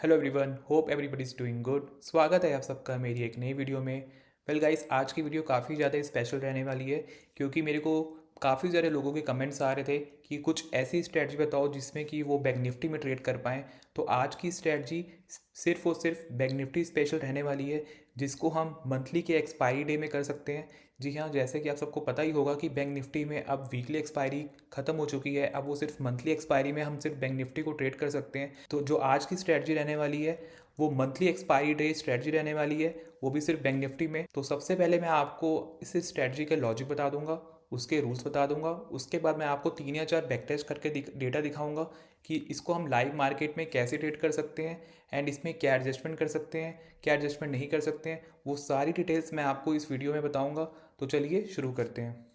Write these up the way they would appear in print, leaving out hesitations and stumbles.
Hello everyone, hope everybody is doing good. स्वागत है आप सबका मेरी एक नई वीडियो में। वेल गाइस, आज की वीडियो काफ़ी ज़्यादा स्पेशल रहने वाली है क्योंकि मेरे को काफ़ी सारे लोगों के कमेंट्स आ रहे थे कि कुछ ऐसी स्ट्रेटजी बताओ जिसमें कि वो बैंक निफ्टी में ट्रेड कर पाएँ। तो आज की स्ट्रेटजी सिर्फ और सिर्फ बैंक निफ्टी स्पेशल रहने वाली है, जिसको हम मंथली के एक्सपायरी डे में कर सकते हैं। जी हाँ, जैसे कि आप सबको पता ही होगा कि बैंक निफ्टी में अब वीकली एक्सपायरी ख़त्म हो चुकी है। अब वो सिर्फ मंथली एक्सपायरी में हम सिर्फ बैंक निफ्टी को ट्रेड कर सकते हैं। तो जो आज की स्ट्रेटजी रहने वाली है वो मंथली एक्सपायरी डे स्ट्रेटजी रहने वाली है, वो भी सिर्फ बैंक निफ्टी में। तो सबसे पहले मैं आपको इस स्ट्रेटजी के लॉजिक बता दूंगा, उसके रूल्स बता दूंगा। उसके बाद मैं आपको 3 या 4 बैक टेस्ट करके डेटा दिखाऊंगा कि इसको हम लाइव मार्केट में कैसे ट्रेड कर सकते हैं एंड इसमें क्या एडजस्टमेंट कर सकते हैं, क्या एडजस्टमेंट नहीं कर सकते हैं। वो सारी डिटेल्स मैं आपको इस वीडियो में बताऊंगा। तो चलिए शुरू करते हैं।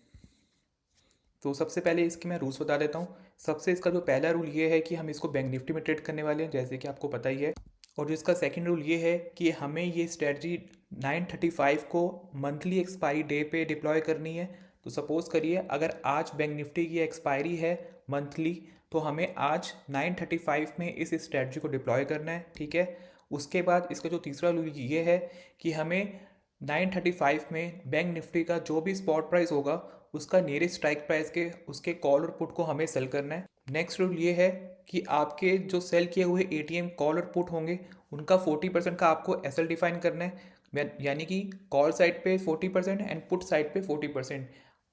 तो सबसे पहले इसकी मैं रूल्स बता देता हूँ। सबसे इसका जो पहला रूल ये है कि हम इसको बैंक निफ्टी में ट्रेड करने वाले हैं, जैसे कि आपको पता ही है। और जो इसका सेकंड रूल ये है कि हमें ये स्ट्रेटजी 9:35 को मंथली एक्सपायरी डे पे डिप्लॉय करनी है। तो सपोज़ करिए अगर आज बैंक निफ्टी की एक्सपायरी है मंथली, तो हमें आज 9:35 में इस स्ट्रेटजी को डिप्लॉय करना है, ठीक है। उसके बाद इसका जो तीसरा रूल ये है कि हमें 9:35 में बैंक निफ्टी का जो भी स्पॉट प्राइस होगा उसका नियरेस्ट स्ट्राइक प्राइस के उसके कॉल और पुट को हमें सेल करना है। नेक्स्ट रूल ये है कि आपके जो सेल किए हुए एटीएम कॉल और पुट होंगे उनका 40% का आपको एसएल डिफाइन करना है। यानी कि कॉल साइड पे 40% एंड पुट साइड पे 40%।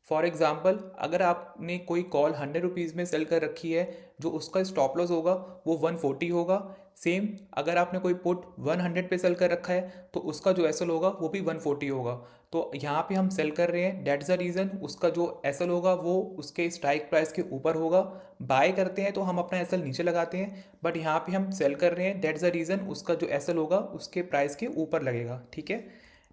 फॉर एग्जाम्पल, अगर आपने कोई कॉल 100 रुपीज़ में सेल कर रखी है, जो उसका स्टॉप लॉस होगा वो 140 होगा। सेम अगर आपने कोई पुट 100 पे सेल कर रखा है तो उसका जो एसएल होगा वो भी 140 होगा। तो यहाँ पे हम सेल कर रहे हैं, दैट्स द रीज़न उसका जो एसएल होगा वो उसके स्ट्राइक प्राइस के ऊपर होगा। बाय करते हैं तो हम अपना एसएल नीचे लगाते हैं, बट यहाँ पे हम सेल कर रहे हैं, दैट्स द रीज़न उसका जो एसएल होगा उसके प्राइस के ऊपर लगेगा, ठीक है।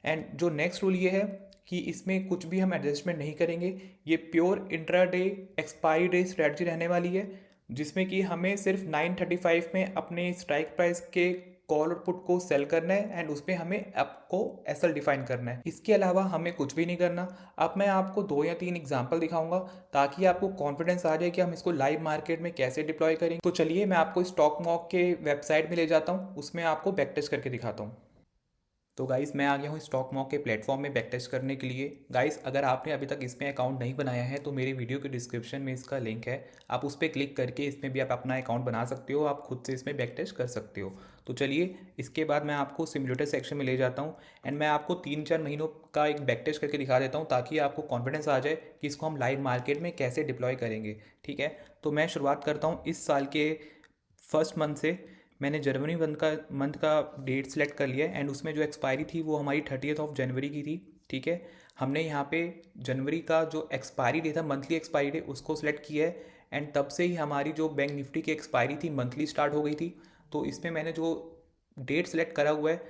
एंड जो नेक्स्ट रूल ये है कि इसमें कुछ भी हम एडजस्टमेंट नहीं करेंगे। ये pure intraday expiry day strategy रहने वाली है, जिसमें कि हमें सिर्फ 9:35 में अपने स्ट्राइक प्राइस के कॉल और पुट को सेल करना है एंड उस पर हमें आपको एसएल डिफाइन करना है। इसके अलावा हमें कुछ भी नहीं करना। अब मैं आपको 2 या 3 एग्जांपल दिखाऊंगा ताकि आपको कॉन्फिडेंस आ जाए कि हम इसको लाइव मार्केट में कैसे डिप्लॉय करेंगे। तो चलिए मैं आपको स्टॉक मॉक के वेबसाइट में ले जाता हूँ, उसमें आपको बैक टेस्ट करके दिखाता हूँ। तो गाइस, मैं आ गया हूँ स्टॉक मॉक के प्लेटफॉर्म में बैक टेस्ट करने के लिए। गाइस, अगर आपने अभी तक इसमें अकाउंट नहीं बनाया है तो मेरी वीडियो के डिस्क्रिप्शन में इसका लिंक है, आप उस पर क्लिक करके इसमें भी आप अपना अकाउंट बना सकते हो, आप खुद से इसमें बैक टेस्ट कर सकते हो। तो चलिए, इसके बाद मैं आपको सिमुलेटर सेक्शन में ले जाता हूँ एंड मैं आपको 3-4 महीनों का एक बैक टेस्ट करके दिखा देता हूँ ताकि आपको कॉन्फिडेंस आ जाए कि इसको हम लाइव मार्केट में कैसे डिप्लॉय करेंगे, ठीक है। तो मैं शुरुआत करता हूँ इस साल के फर्स्ट मंथ से। मैंने जनवरी मंथ का डेट सेलेक्ट कर लिया एंड उसमें जो एक्सपायरी थी वो हमारी 30 जनवरी की थी, ठीक है। हमने यहाँ पे जनवरी का जो एक्सपायरी डे था, मंथली एक्सपायरी डे, उसको सिलेक्ट किया है एंड तब से ही हमारी जो बैंक निफ्टी की एक्सपायरी थी मंथली स्टार्ट हो गई थी। तो इसमें मैंने जो डेट सेलेक्ट करा हुआ है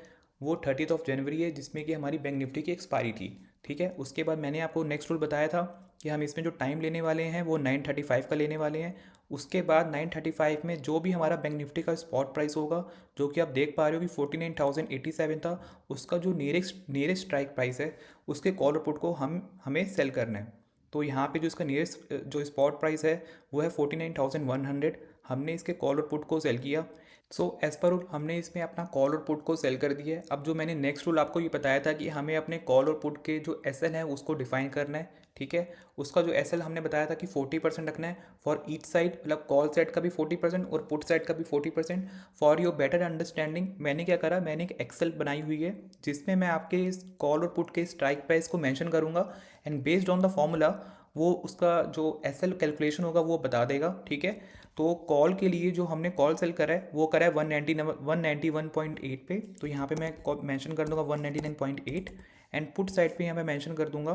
वो 30 जनवरी है, जिसमें कि हमारी बैंक निफ्टी की एक्सपायरी थी, ठीक है। उसके बाद मैंने आपको नेक्स्ट रूल बताया था कि हम इसमें जो टाइम लेने वाले हैं वो 9:35 का लेने वाले हैं। उसके बाद 9:35 में जो भी हमारा बैंक निफ्टी का स्पॉट प्राइस होगा, जो कि आप देख पा रहे हो कि 49,087 था, उसका जो नियरेस्ट स्ट्राइक प्राइस है उसके कॉल और पुट को हमें सेल करना है। तो यहाँ पे जो इसका नियरेस्ट जो स्पॉट प्राइस है वो है 49,100। हमने इसके कॉल और पुट को सेल किया। सो एज़ पर रूल हमने इसमें अपना कॉल और पुट को सेल कर दिया है। अब जो मैंने नेक्स्ट रूल आपको ये बताया था कि हमें अपने कॉल और पुट के जो एसएल है उसको डिफाइन करना है, ठीक है। उसका जो एसएल हमने बताया था कि 40% रखना है फॉर ईच साइड, मतलब कॉल साइड का भी 40% और पुट साइड का भी 40%। फॉर योर बेटर अंडरस्टैंडिंग मैंने क्या करा, मैंने एक एक्सेल बनाई हुई है जिसमें मैं आपके इस कॉल और पुट के स्ट्राइक प्राइस को मेंशन करूँगा and based on the formula वो उसका जो एसएल कैलकुलेशन होगा वो बता देगा, ठीक है। तो कॉल के लिए जो हमने कॉल सेल करा है वो करा है 191.8 पे। तो यहाँ पे मैं मेंशन कर दूंगा 199.8 एंड पुट साइड पे यहाँ पे मेंशन कर दूंगा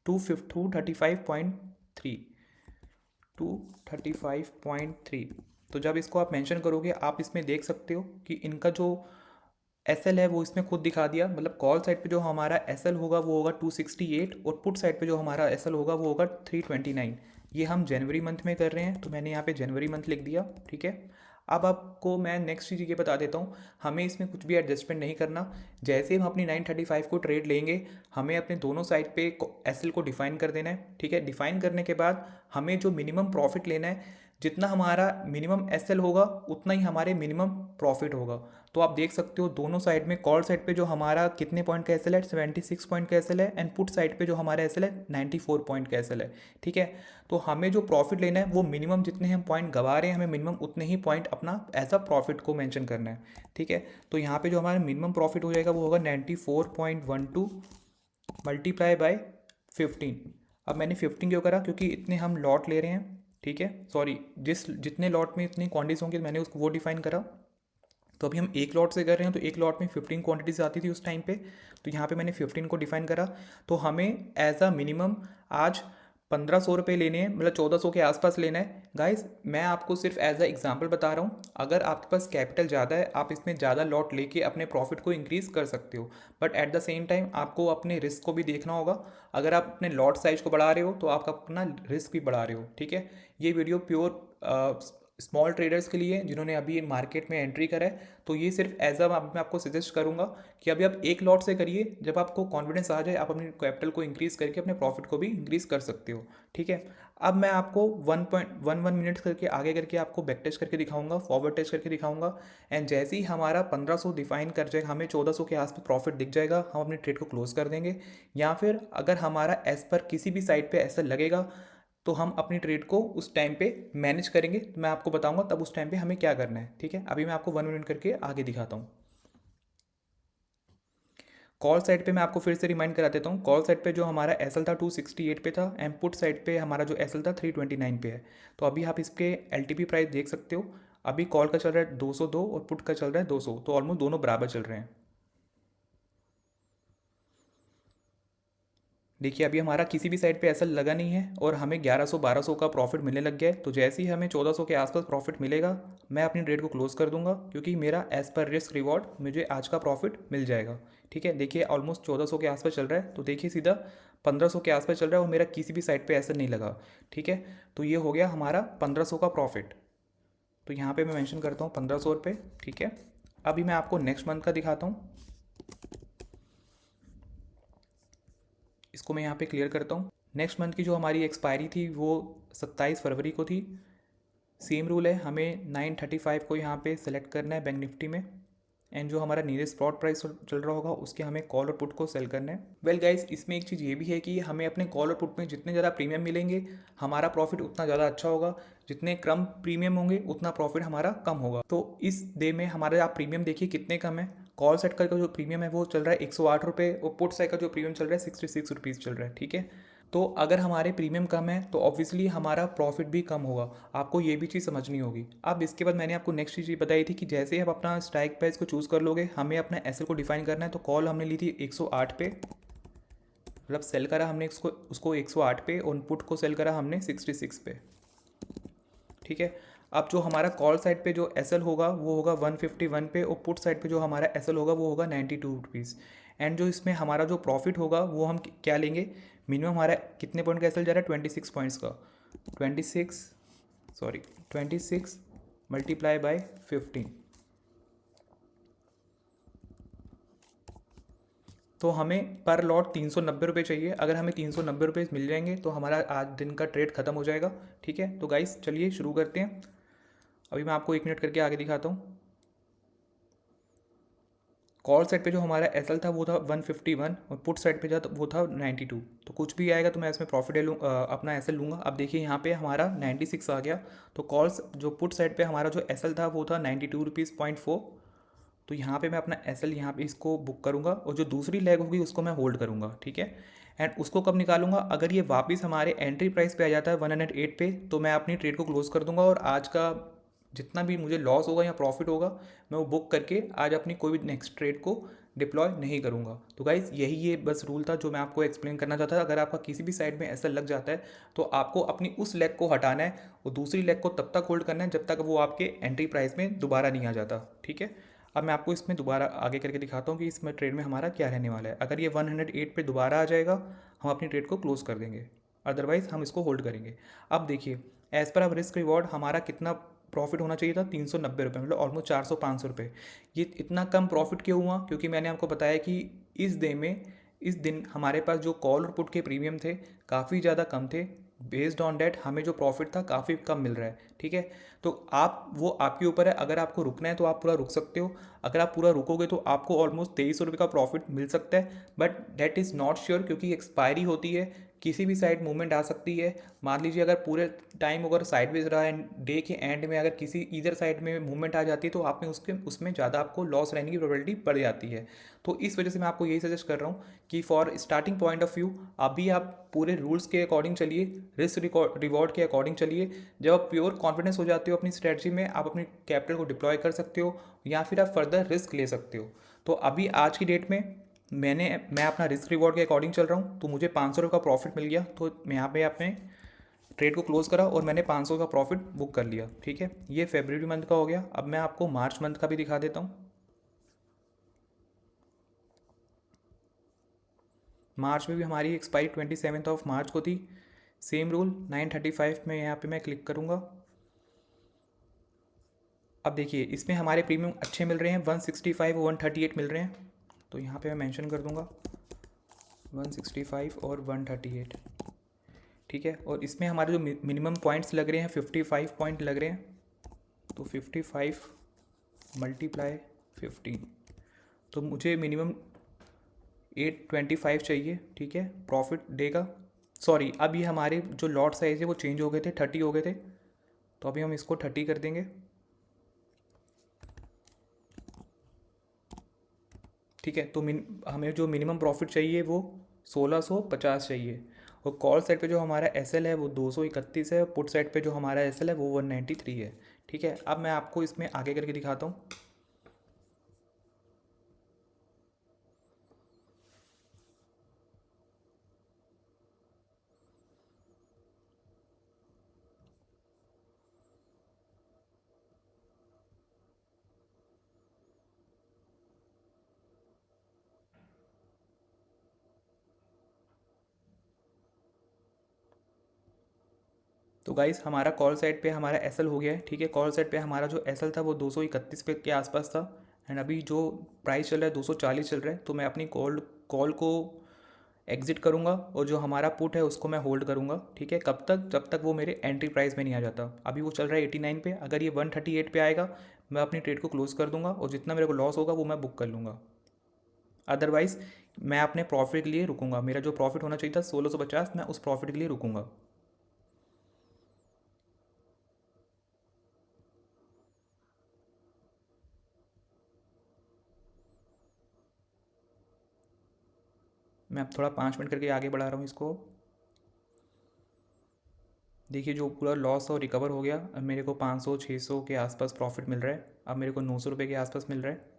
235.3 235.3। तो जब इसको आप मेंशन करोगे आप इसमें देख सकते हो कि इनका जो एसएल है वो इसमें खुद दिखा दिया। मतलब कॉल साइड पे जो हमारा एसएल होगा वो होगा 268 और पुट साइड पे जो हमारा एसएल होगा वो होगा 329। ये हम जनवरी मंथ में कर रहे हैं तो मैंने यहाँ पे जनवरी मंथ लिख दिया, ठीक है। अब आपको मैं नेक्स्ट चीज़ ये बता देता हूँ, हमें इसमें कुछ भी एडजस्टमेंट नहीं करना। जैसे हम अपनी 9:35 को ट्रेड लेंगे हमें अपने दोनों साइड पे एसएल को डिफाइन कर देना है, ठीक है। डिफाइन करने के बाद हमें जो मिनिमम प्रॉफिट लेना है जितना हमारा मिनिमम एसएल होगा उतना ही हमारे मिनिमम प्रॉफिट होगा। तो आप देख सकते हो दोनों साइड में, कॉल साइड पे जो हमारा कितने पॉइंट का एसएल है, 76 पॉइंट का एसएल है, एंड पुट साइड पे जो हमारा एसएल है 94 पॉइंट का एसएल है। ठीक है, तो हमें जो प्रॉफिट लेना है वो मिनिमम जितने हम पॉइंट गवा रहे हैं हमें मिनिमम उतने ही पॉइंट अपना एज अ प्रॉफिट को मेंशन करना है। ठीक है, तो यहाँ पे जो हमारा मिनिमम प्रॉफिट हो जाएगा वो होगा 94.12 मल्टीप्लाई बाय 15। अब मैंने 15 क्यों करा, क्योंकि इतने हम लॉट ले रहे हैं। ठीक है, सॉरी, जितने लॉट में इतनी क्वांटिटीज होंगी मैंने उसको वो डिफाइन करा। तो अभी हम एक लॉट से कर रहे हैं, तो एक लॉट में 15 क्वांटिटीज आती थी उस टाइम पे, तो यहाँ पे मैंने 15 को डिफाइन करा। तो हमें एज अ मिनिमम आज 1500 रुपये लेने हैं, मतलब 1400 के आसपास लेना है। गाइस मैं आपको सिर्फ एज अ एग्जांपल बता रहा हूँ, अगर आपके पास कैपिटल ज़्यादा है आप इसमें ज़्यादा लॉट लेके अपने प्रॉफिट को इंक्रीज़ कर सकते हो, but at the same time आपको अपने रिस्क को भी देखना होगा। अगर आप अपने लॉट साइज को बढ़ा रहे हो तो आप अपना रिस्क भी बढ़ा रहे हो। ठीक है, ये वीडियो प्योर स्मॉल ट्रेडर्स के लिए जिन्होंने अभी मार्केट में एंट्री करा है। तो ये सिर्फ एज अ मैं आपको सजेस्ट करूंगा कि अभी आप एक लॉट से करिए, जब आपको कॉन्फिडेंस आ जाए आप अपने कैपिटल को इंक्रीज़ करके अपने प्रॉफिट को भी इंक्रीज़ कर सकते हो। ठीक है, अब मैं आपको 1.11 मिनट करके आगे करके आपको बैक टेस्ट करके दिखाऊंगा, फॉरवर्ड टेस्ट करके दिखाऊंगा, एंड जैसे ही हमारा 1500 डिफाइन कर जाएगा, हमें 1400 के आसपास प्रॉफिट दिख जाएगा, हम अपने ट्रेड को क्लोज कर देंगे। या फिर अगर हमारा एज पर किसी भी साइड पे ऐसा लगेगा तो हम अपनी ट्रेड को उस टाइम पे मैनेज करेंगे, तो मैं आपको बताऊंगा तब उस टाइम पे हमें क्या करना है। ठीक है, अभी मैं आपको 1 मिनट करके आगे दिखाता हूँ। कॉल साइड पे मैं आपको फिर से रिमाइंड करा देता हूँ, कॉल साइड पे जो हमारा एसएल था 268 पे था, एंड पुट साइड पे हमारा जो एसएल था 329 पे है। तो अभी आप इसके एलटीपी प्राइस देख सकते हो, अभी कॉल का चल रहा है 202 और पुट का चल रहा है 200, तो ऑलमोस्ट दोनों बराबर चल रहे हैं। देखिए अभी हमारा किसी भी साइड पे ऐसा लगा नहीं है और हमें 1100-1200 का प्रॉफिट मिलने लग गया है। तो जैसे ही हमें 1400 के आसपास प्रॉफिट मिलेगा मैं अपनी ट्रेड को क्लोज कर दूंगा, क्योंकि मेरा एज पर रिस्क रिवॉर्ड मुझे आज का प्रॉफिट मिल जाएगा। ठीक है, देखिए ऑलमोस्ट 1400 के आसपास चल रहा है, तो देखिए सीधा 1500 के आसपास चल रहा है और मेरा किसी भी साइड पर ऐसा नहीं लगा। ठीक है, तो ये हो गया हमारा 1500 का प्रॉफिट। तो यहाँ पर मैं मैंशन करता हूँ 1500 रुपये। ठीक है, अभी मैं आपको नेक्स्ट मंथ का दिखाता हूँ, इसको मैं यहाँ पे क्लियर करता हूँ। नेक्स्ट मंथ की जो हमारी एक्सपायरी थी वो 27 फरवरी को थी। सेम रूल है, हमें 935 को यहाँ पे सेलेक्ट करना है बैंक निफ्टी में, एंड जो हमारा नीरेस्ट स्पॉट प्राइस चल रहा होगा उसके हमें कॉल और पुट को सेल करना है। वेल गाइस, इसमें एक चीज़ ये भी है कि हमें अपने कॉल और पुट में जितने ज़्यादा प्रीमियम मिलेंगे हमारा प्रॉफिट उतना ज़्यादा अच्छा होगा, जितने कम प्रीमियम होंगे उतना प्रॉफिट हमारा कम होगा। तो इस डे में हमारे आप प्रीमियम देखिए कितने कम है। कॉल सेट का जो प्रीमियम है वो चल रहा है 108 रुपये, और पुट साइड का जो प्रीमियम चल रहा है 66 रुपीज़ चल रहा है। ठीक है, तो अगर हमारे प्रीमियम कम है तो ऑब्वियसली हमारा प्रॉफिट भी कम होगा, आपको ये भी चीज़ समझनी होगी। अब इसके बाद मैंने आपको नेक्स्ट चीज़ बताई थी कि जैसे आप अपना स्ट्राइक प्राइस को चूज़ कर लोगे हमें अपना एसएल को डिफाइन करना है। तो कॉल हमने ली थी 108 पे, मतलब सेल करा हमने उसको 108 पे, और पुट को सेल करा हमने 66 पे। ठीक है, अब जो हमारा कॉल साइड पे जो एसएल होगा वो होगा 151 पे, और पुट साइड पे जो हमारा एसएल होगा वो होगा 92 रुपीज़। एंड जो इसमें हमारा जो प्रॉफिट होगा वो हम क्या लेंगे, मिनिमम हमारा कितने पॉइंट का एसएल जा रहा है 26 पॉइंट्स का, 26 मल्टीप्लाई बाय 15। तो हमें पर लॉट 390 रुपये चाहिए। अगर हमें 390 रुपये मिल जाएंगे तो हमारा आज दिन का ट्रेड खत्म हो जाएगा। ठीक है, तो गाइस चलिए शुरू करते हैं। अभी मैं आपको 1 मिनट करके आगे दिखाता हूँ। कॉल साइड पे जो हमारा एसएल था वो था 151, और पुट साइड पे जो था वो था 92। तो कुछ भी आएगा तो मैं इसमें प्रॉफिट अपना एसएल लूँगा। अब देखिए यहाँ पे हमारा 96 आ गया। तो कॉल्स जो पुट साइड पे हमारा जो एसएल था वो था 92 रुपीज़ 0.4। तो यहाँ पे मैं अपना एसएल यहाँ पे इसको बुक करूँगा, और जो दूसरी लेग होगी उसको मैं होल्ड करूँगा। ठीक है, एंड उसको कब निकालूंगा, अगर ये वापस हमारे एंट्री प्राइस पे आ जाता है 108 पे, तो मैं अपनी ट्रेड को क्लोज कर दूंगा, और आज का जितना भी मुझे लॉस होगा या प्रॉफिट होगा मैं वो बुक करके आज अपनी कोई भी नेक्स्ट ट्रेड को डिप्लॉय नहीं करूँगा। तो गाइज़ यही ये बस रूल था जो मैं आपको एक्सप्लेन करना चाहता था। अगर आपका किसी भी साइड में ऐसा लग जाता है तो आपको अपनी उस लेग को हटाना है, और दूसरी लेग को तब तक होल्ड करना है जब तक वो आपके एंट्री प्राइस में दोबारा नहीं आ जाता। ठीक है, अब मैं आपको इसमें दोबारा आगे करके दिखाता हूँ कि इसमें ट्रेड में हमारा क्या रहने वाला है। अगर ये 108 पे दोबारा आ जाएगा हम अपनी ट्रेड को क्लोज कर देंगे, अदरवाइज़ हम इसको होल्ड करेंगे। अब देखिए एज़ पर अब रिस्क रिवॉर्ड हमारा कितना प्रॉफिट होना चाहिए था, 390 रुपये, मतलब ऑलमोस्ट 400-500 रुपये। ये इतना कम प्रॉफिट क्यों हुआ, क्योंकि मैंने आपको बताया कि इस दिन हमारे पास जो कॉल और पुट के प्रीमियम थे काफ़ी ज़्यादा कम थे। बेस्ड ऑन डैट हमें जो प्रॉफिट था काफ़ी कम मिल रहा है, ठीक है। तो आप वो आपके ऊपर है, अगर आपको रुकना है तो आप पूरा रुक सकते हो, अगर आप पूरा रुकोगे तो आपको ऑलमोस्ट 2300 रुपये का प्रॉफिट मिल सकता है, but that is not sure, क्योंकि एक्सपायरी होती है, किसी भी साइड मूवमेंट आ सकती है। मान लीजिए अगर पूरे टाइम अगर साइडवेज रहा है, डे के एंड में अगर किसी इधर साइड में मूवमेंट आ जाती है तो आप में उसमें ज़्यादा आपको लॉस रहने की प्रोबेबिलिटी बढ़ जाती है। तो इस वजह से मैं आपको यही सजेस्ट कर रहा हूँ कि for starting point of view अभी आप पूरे रूल्स के अकॉर्डिंग चलिए, रिस्क रिवॉर्ड के अकॉर्डिंग चलिए। जब आप प्योर कॉन्फिडेंस हो जाते हो अपनी स्ट्रेटजी में, आप अपनी कैपिटल को डिप्लॉय कर सकते हो या फिर आप फर्दर रिस्क ले सकते हो। तो अभी आज की डेट में मैं अपना रिस्क रिवॉर्ड के अकॉर्डिंग चल रहा हूँ, तो मुझे 500 रुपये का प्रॉफिट मिल गया, तो मैं यहाँ पे अपने ट्रेड को क्लोज करा और मैंने 500 का प्रॉफिट बुक कर लिया, ठीक है। ये फरवरी मंथ का हो गया। अब मैं आपको मार्च मंथ का भी दिखा देता हूँ। मार्च में भी हमारी एक्सपायरी 27 को थी। सेम रूल 935 में यहाँ पे मैं क्लिक करूँगा। अब देखिए इसमें हमारे प्रीमियम अच्छे मिल रहे हैं, 165 और 138 मिल रहे हैं, तो यहाँ पे मैं मेंशन कर दूँगा 165 और 138, ठीक है। और इसमें हमारे जो मिनिमम पॉइंट्स लग रहे हैं 55 पॉइंट लग रहे हैं, तो 55 मल्टीप्लाई 15, तो मुझे मिनिमम 825 चाहिए, ठीक है, प्रॉफिट देगा। सॉरी, अब ये हमारे जो लॉट साइज है वो चेंज हो गए थे, 30 हो गए थे, तो अभी हम इसको 30 कर देंगे, ठीक है। तो हमें जो मिनिमम प्रॉफिट चाहिए वो 1650 चाहिए। और कॉल साइड पे जो हमारा एसएल है वो 231 है, पुट साइड पे जो हमारा एसएल है वो 193 है, ठीक है। अब मैं आपको इसमें आगे करके दिखाता हूँ। तो गाइस हमारा कॉल साइड पे हमारा एसएल हो गया है, ठीक है। कॉल साइड पे हमारा जो एसएल था वो 231 पे के आसपास था, एंड अभी जो प्राइस चल रहा है 240 चल रहा है, तो मैं अपनी कॉल को एग्जिट करूँगा और जो हमारा पुट है उसको मैं होल्ड करूँगा, ठीक है। कब तक? जब तक वो मेरे एंट्री प्राइस में नहीं आ जाता। अभी वो चल रहा है 89 पे, अगर ये 138 पे आएगा मैं अपनी ट्रेड को क्लोज कर दूंगा और जितना मेरे को लॉस होगा वो मैं बुक कर लूँगा। अदरवाइज़ मैं अपने प्रॉफिट के लिए रुकूंगा, मेरा जो प्रॉफिट होना चाहिए था 1650, मैं उस प्रॉफिट के लिए रुकूंगा। मैं अब थोड़ा 5 मिनट करके आगे बढ़ा रहा हूँ इसको। देखिए जो पूरा लॉस और रिकवर हो गया, अब मेरे को 500-600 के आसपास प्रॉफिट मिल रहा है, अब मेरे को 900 रुपये के आसपास मिल रहा है।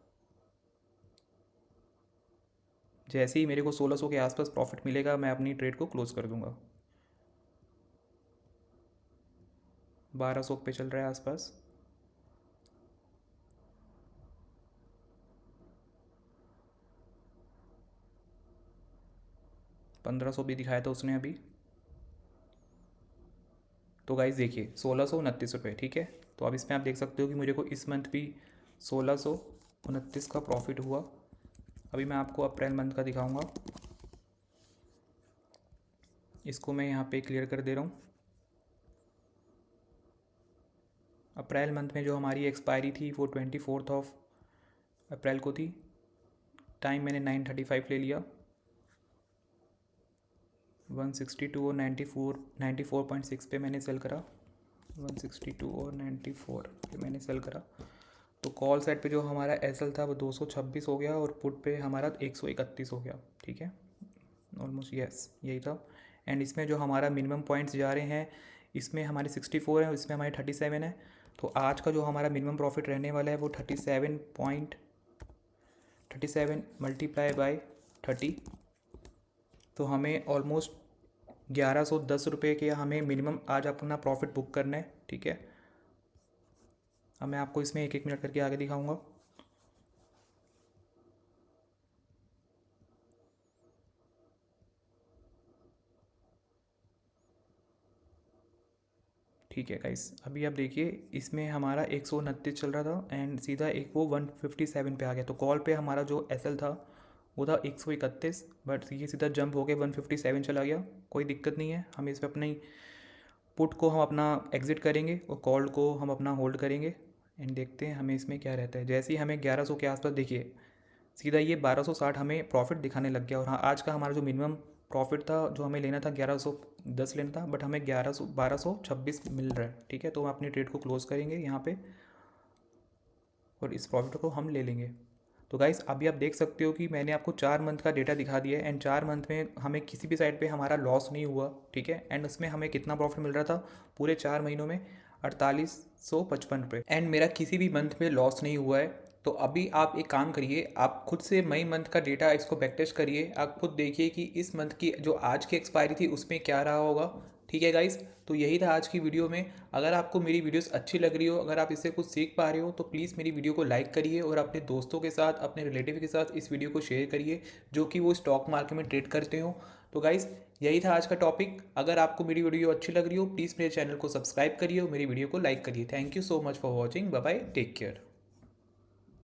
जैसे ही मेरे को 1600 के आसपास प्रॉफिट मिलेगा मैं अपनी ट्रेड को क्लोज कर दूंगा। 1200 पे चल रहा है आसपास। 1500 भी दिखाया था उसने अभी। तो गाइस देखिए 1629 रुपये, ठीक है। तो अब इसमें आप देख सकते हो कि मुझे को इस मंथ भी 1629 का प्रॉफिट हुआ। अभी मैं आपको अप्रैल मंथ का दिखाऊंगा, इसको मैं यहाँ पे क्लियर कर दे रहा हूँ। अप्रैल मंथ में जो हमारी एक्सपायरी थी वो 24 अप्रैल को थी। टाइम मैंने 9:35 ले लिया। 162 और 94.6 पे मैंने सेल करा। 162 और 94 पे मैंने सेल करा। तो कॉल साइड पे जो हमारा एसएल था वो 226 हो गया और पुट पे हमारा 131 हो गया, ठीक है। ऑलमोस्ट यस यही था। एंड इसमें जो हमारा मिनिमम पॉइंट्स जा रहे हैं, इसमें हमारे 64 है और इसमें हमारे 37 है। तो आज का जो हमारा मिनिमम प्रॉफिट रहने वाला है वो 37 मल्टीप्लाई बाय 30, तो हमें ऑलमोस्ट 1110 रुपये के हमें मिनिमम आज अपना प्रॉफिट बुक करना है, ठीक है। अब मैं आपको इसमें एक एक मिनट करके आगे दिखाऊंगा। ठीक है गाइस, अभी आप देखिए इसमें हमारा 129 चल रहा था एंड सीधा एक वो 157 पे आ गया। तो कॉल पे हमारा जो एसएल था वो था 131, बट ये सीधा जंप हो के 157 चला गया। कोई दिक्कत नहीं है, हम इस पर अपनी पुट को हम अपना एग्ज़िट करेंगे और कॉल को हम अपना होल्ड करेंगे एंड देखते हैं हमें इसमें क्या रहता है। जैसे ही हमें 1100 के आसपास देखिए सीधा ये 1260 हमें प्रॉफिट दिखाने लग गया। और हाँ, आज का हमारा जो मिनिमम प्रॉफिट था जो हमें लेना था 1110 लेना था, बट हमें 1226 मिल रहा है। ठीक है, तो हम अपनी ट्रेड को क्लोज़ करेंगे यहाँ पे और इस प्रॉफिट को हम ले लेंगे। तो गाइस अभी आप देख सकते हो कि मैंने आपको 4 मंथ का डेटा दिखा दिया है एंड 4 मंथ में हमें किसी भी साइड पे हमारा लॉस नहीं हुआ। ठीक है, एंड उसमें हमें कितना प्रॉफिट मिल रहा था पूरे 4 महीनों में 4855 रुपये, एंड मेरा किसी भी मंथ में लॉस नहीं हुआ है। तो अभी आप एक काम करिए, आप खुद से मई मंथ का डेटा इसको बैक टेस्ट करिए, आप खुद देखिए कि इस मंथ की जो आज की एक्सपायरी थी उसमें क्या रहा होगा। ठीक है गाइस, तो यही था आज की वीडियो में। अगर आपको मेरी वीडियोस अच्छी लग रही हो, अगर आप इससे कुछ सीख पा रहे हो, तो प्लीज़ मेरी वीडियो को लाइक करिए और अपने दोस्तों के साथ, अपने रिलेटिव के साथ इस वीडियो को शेयर करिए जो कि वो स्टॉक मार्केट में ट्रेड करते हो। तो गाइस यही था आज का टॉपिक। अगर आपको मेरी वीडियो अच्छी लग रही हो, प्लीज़ मेरे चैनल को सब्सक्राइब करिए और मेरी वीडियो को लाइक करिए। Thank you so much for watching. Bye bye, take care.